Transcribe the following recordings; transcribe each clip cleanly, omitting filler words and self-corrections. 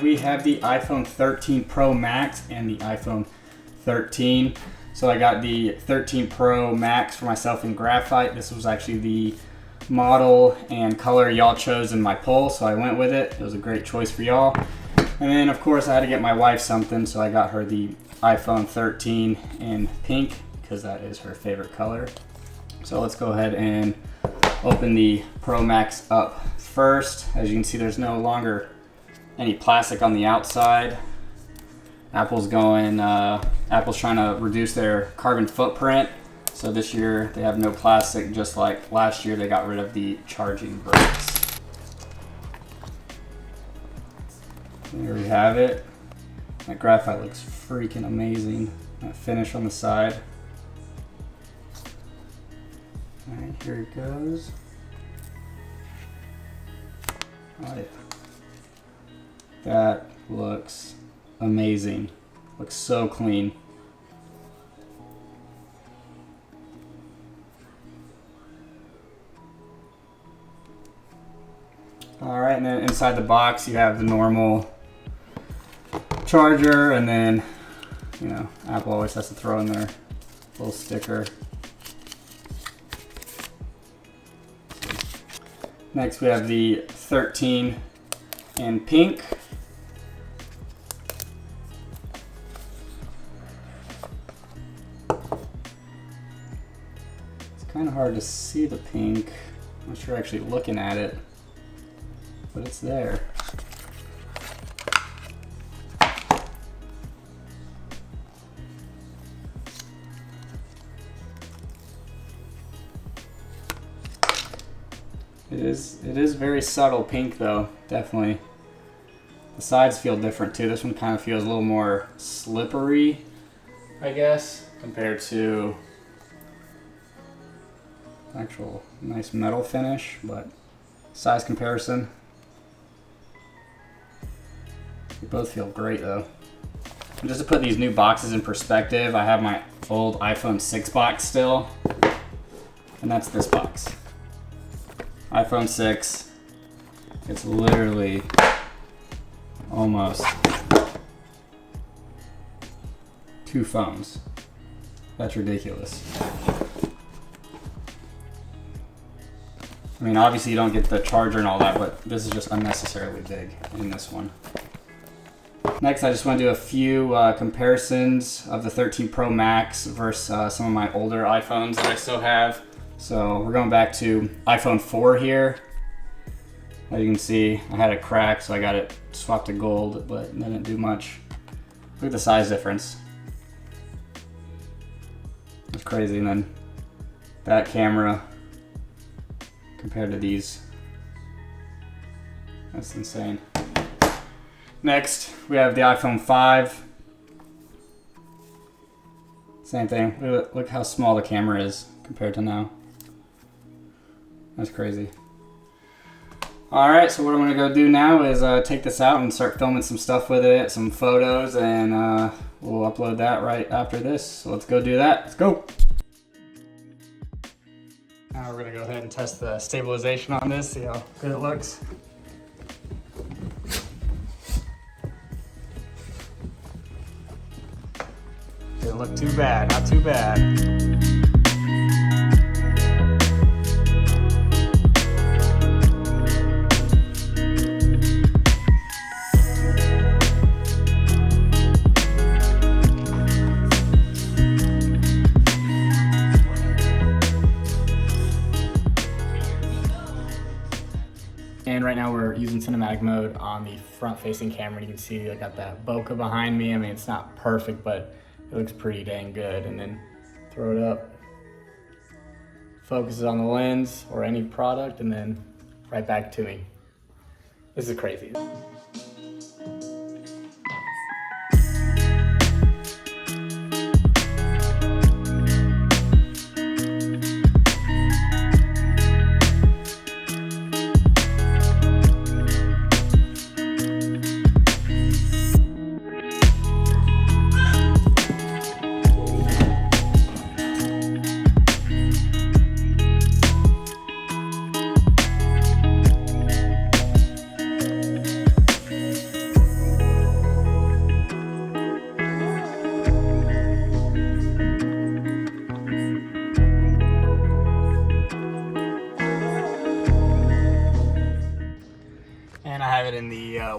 we have the iPhone 13 Pro Max and the iPhone 13. So I got the 13 Pro Max for myself in graphite. This was actually the model and color y'all chose in my poll, so I went with it. It was a great choice for y'all. And then of course I had to get my wife something, so I got her the iPhone 13 in pink because that is her favorite color. So let's go ahead and open the Pro Max up first. As you can see, there's no longer any plastic on the outside. Apple's trying to reduce their carbon footprint. So this year they have no plastic, just like last year they got rid of the charging bricks. There we have it. That graphite looks freaking amazing. That finish on the side. All right, here it goes. Oh yeah. That looks amazing. Looks so clean. All right, and then inside the box you have the normal charger, and then, you know, Apple always has to throw in their little sticker. Next we have the 13 in pink. It's kind of hard to see the pink. I'm not sure actually looking at it, but it's there. It is very subtle pink though, definitely. The sides feel different too. This one kind of feels a little more slippery, I guess, compared to actual nice metal finish, but size comparison, they both feel great though. And just to put these new boxes in perspective, I have my old iPhone 6 box still, and that's this box. iPhone 6, it's literally almost 2 phones. That's ridiculous. I mean, obviously you don't get the charger and all that, but this is just unnecessarily big in this one. Next, I just want to do a few comparisons of the 13 Pro Max versus some of my older iPhones that I still have. So we're going back to iPhone 4 here. As you can see, I had a crack, so I got it swapped to gold, but it didn't do much. Look at the size difference. It's crazy. And then that camera compared to these, that's insane. Next, we have the iPhone 5. Same thing. Look how small the camera is compared to now. That's crazy. Alright, so what I'm going to go do now is take this out and start filming some stuff with it, some photos, and we'll upload that right after this. So let's go do that. Let's go! Now we're going to go ahead and test the stabilization on this, see how good it looks. Didn't look too bad, not too bad. And right now we're using cinematic mode on the front-facing camera. You can see I got that bokeh behind me. I mean, it's not perfect, but it looks pretty dang good. And then throw it up. Focuses on the lens or any product, and then right back to me. This is crazy.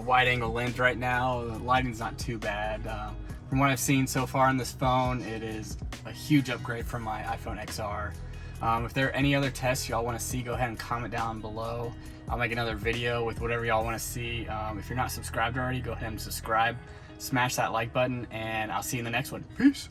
wide angle lens right now. The lighting's not too bad. From what I've seen so far on this phone, it is a huge upgrade from my iPhone XR. If there are any other tests y'all want to see, go ahead and comment down below. I'll make another video with whatever y'all want to see. If you're not subscribed already, go ahead and subscribe. Smash that like button, and I'll see you in the next one. Peace.